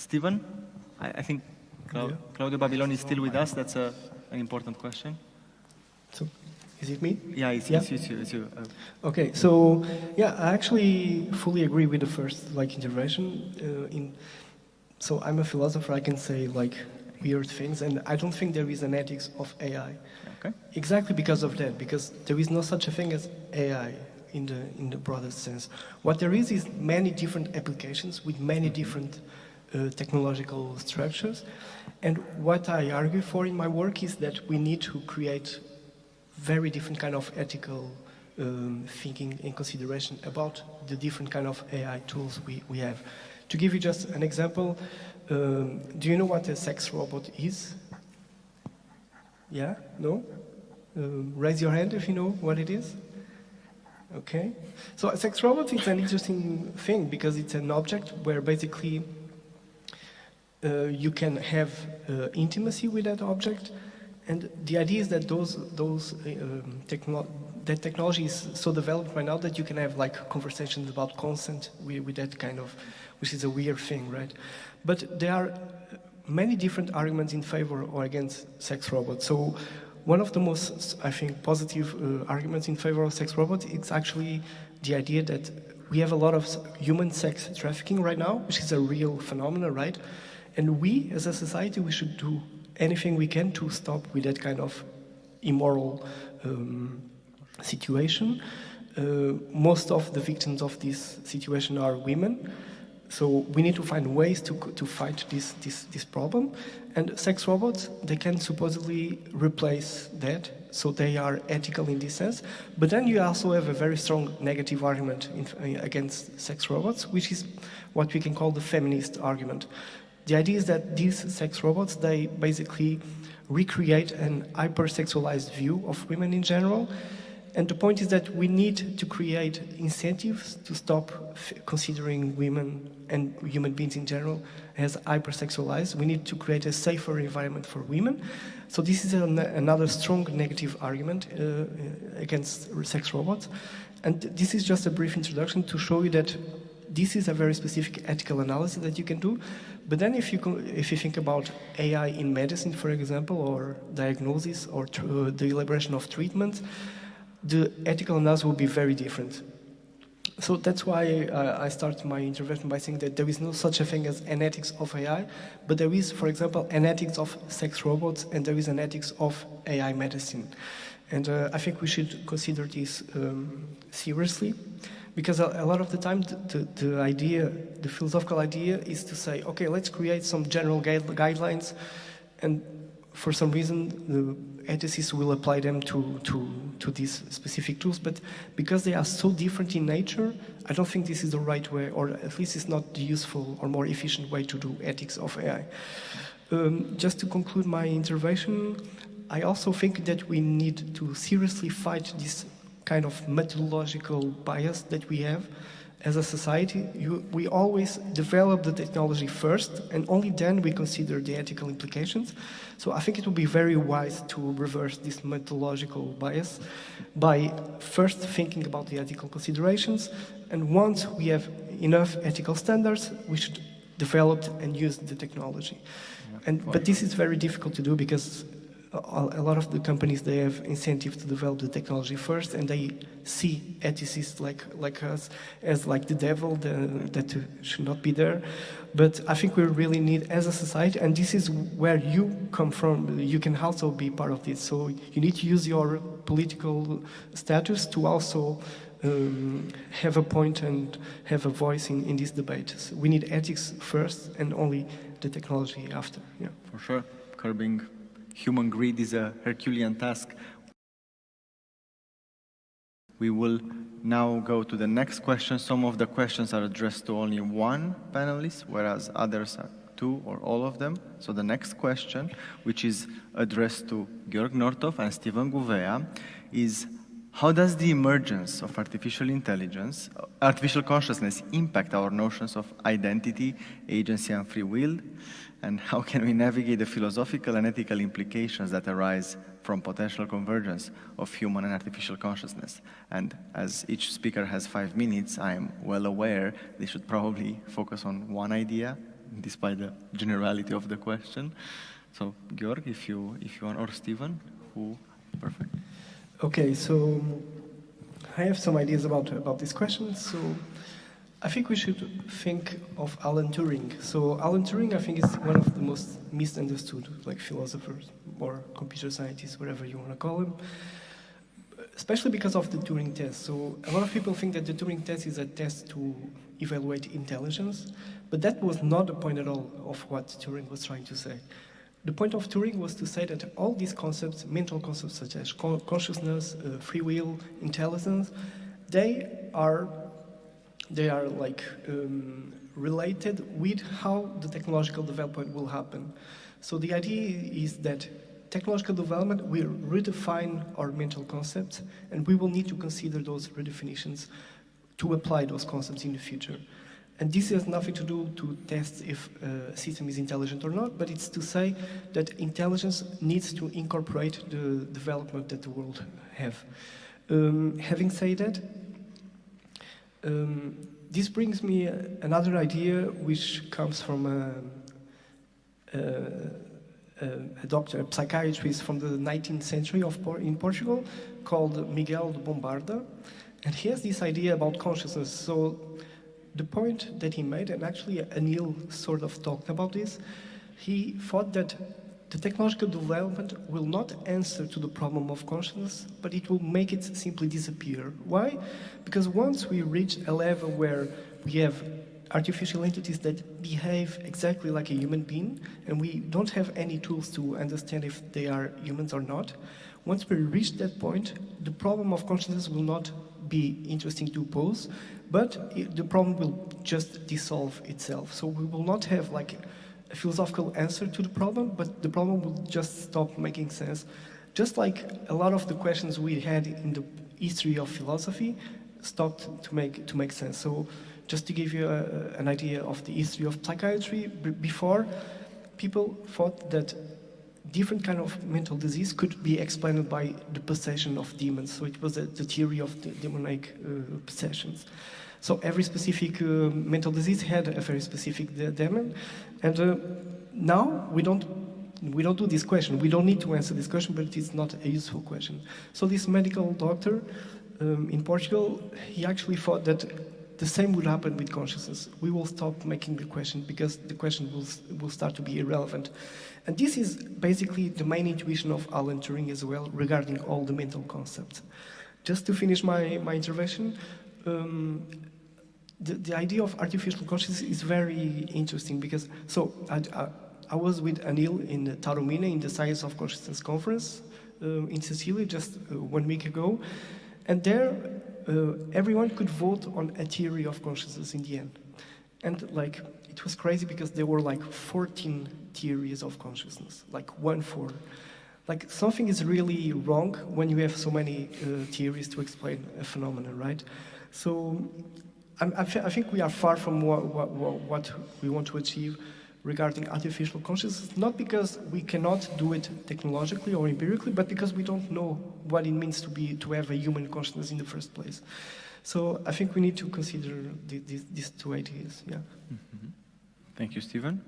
Stephen, I think Claudio Babiloni is still with us. That's an important question. So, is it me? Yeah, it's you. Okay, so yeah, I actually fully agree with the first intervention. So I'm a philosopher. I can say weird things, and I don't think there is an ethics of AI. Okay. Exactly because of that, because there is no such a thing as AI in the broadest sense. What there is many different applications with many different technological structures, and what I argue for in my work is that we need to create very different kind of ethical thinking and consideration about the different kind of AI tools we have. To give you just an example, do you know what a sex robot is? Yeah? No? Raise your hand if you know what it is. Okay. So a sex robot is an interesting thing because it's an object where basically you can have intimacy with that object, and the idea is that that technology is so developed right now that you can have conversations about consent with that kind of, which is a weird thing, right? But there are many different arguments in favor or against sex robots. So one of the most, I think, positive arguments in favor of sex robots is actually the idea that we have a lot of human sex trafficking right now, which is a real phenomenon, right? And we, as a society, we should do anything we can to stop with that kind of immoral situation. Most of the victims of this situation are women. So we need to find ways to fight this problem. And sex robots, they can supposedly replace that, so they are ethical in this sense. But then you also have a very strong negative argument against sex robots, which is what we can call the feminist argument. The idea is that these sex robots, they basically recreate an hypersexualized view of women in general. And the point is that we need to create incentives to stop considering women and human beings in general as hypersexualized. We need to create a safer environment for women. So this is another strong negative argument against sex robots. And this is just a brief introduction to show you that this is a very specific ethical analysis that you can do. But then if you think about AI in medicine, for example, or diagnosis, or the elaboration of treatments, the ethical analysis will be very different. So that's why I start my intervention by saying that there is no such a thing as an ethics of AI, but there is, for example, an ethics of sex robots, and there is an ethics of AI medicine. And I think we should consider this seriously, because a lot of the time the philosophical idea is to say, okay, let's create some general guidelines, and for some reason the ethicists will apply them to these specific tools, but because they are so different in nature, I don't think this is the right way, or at least it's not the useful or more efficient way to do ethics of AI. Just to conclude my intervention, I also think that we need to seriously fight this kind of methodological bias that we have as a society. We always develop the technology first, and only then we consider the ethical implications. So I think it would be very wise to reverse this methodological bias by first thinking about the ethical considerations, and once we have enough ethical standards, we should develop and use the technology. But this is very difficult to do because a lot of the companies, they have incentive to develop the technology first, and they see ethicists like us as like the devil that should not be there. But I think we really need, as a society, and this is where you come from, you can also be part of this. So you need to use your political status to also have a point and have a voice in this debate. So we need ethics first and only the technology after. Yeah. For sure. Curbing human greed is a Herculean task. We will now go to the next question. Some of the questions are addressed to only one panelist, whereas others are two or all of them. So the next question, which is addressed to Georg Northoff and Stephen Gouveia, is: how does the emergence of artificial consciousness impact our notions of identity, agency, and free will? And how can we navigate the philosophical and ethical implications that arise from potential convergence of human and artificial consciousness? And as each speaker has 5 minutes, I am well aware they should probably focus on one idea despite the generality of the question. So, Georg, if you want, or Stephen, who? Perfect. Okay, so I have some ideas about this question. So I think we should think of Alan Turing. So Alan Turing, I think, is one of the most misunderstood, like, philosophers or computer scientists, whatever you want to call him, especially because of the Turing test. So a lot of people think that the Turing test is a test to evaluate intelligence, but that was not the point at all of what Turing was trying to say. The point of Turing was to say that all these concepts, mental concepts such as consciousness, free will, intelligence, they are like related with how the technological development will happen. So the idea is that technological development will redefine our mental concepts, and we will need to consider those redefinitions to apply those concepts in the future. And this has nothing to do to test if a system is intelligent or not, but it's to say that intelligence needs to incorporate the development that the world have. Having said that, this brings me another idea which comes from a doctor, a psychiatrist from the 19th century in Portugal called Miguel de Bombarda, and he has this idea about consciousness. So the point that he made, and actually Anil sort of talked about this, he thought that the technological development will not answer to the problem of consciousness, but it will make it simply disappear. Why? Because once we reach a level where we have artificial entities that behave exactly like a human being, and we don't have any tools to understand if they are humans or not, once we reach that point, the problem of consciousness will not be interesting to pose, but the problem will just dissolve itself. So we will not have like a philosophical answer to the problem, but the problem will just stop making sense. Just like a lot of the questions we had in the history of philosophy stopped to make sense. So just to give you an idea of the history of psychiatry, before, people thought that different kind of mental disease could be explained by the possession of demons. So it was the theory of the demonic possessions. So every specific mental disease had a very specific demon, and now we don't do this question. We don't need to answer this question, but it is not a useful question. So this medical doctor in Portugal, he actually thought that the same would happen with consciousness. We will stop making the question because the question will start to be irrelevant. And this is basically the main intuition of Alan Turing as well regarding all the mental concepts. Just to finish my intervention, the idea of artificial consciousness is very interesting because, so I was with Anil in Taormina in the Science of Consciousness conference in Sicily just 1 week ago, and there everyone could vote on a theory of consciousness in the end. And like, it was crazy because there were like 14 theories of consciousness, like 1-4. Like something is really wrong when you have so many theories to explain a phenomenon, right? So I think we are far from what we want to achieve regarding artificial consciousness, not because we cannot do it technologically or empirically, but because we don't know what it means to have a human consciousness in the first place. So I think we need to consider these two ideas. Yeah. Mm-hmm. Thank you, Stephen.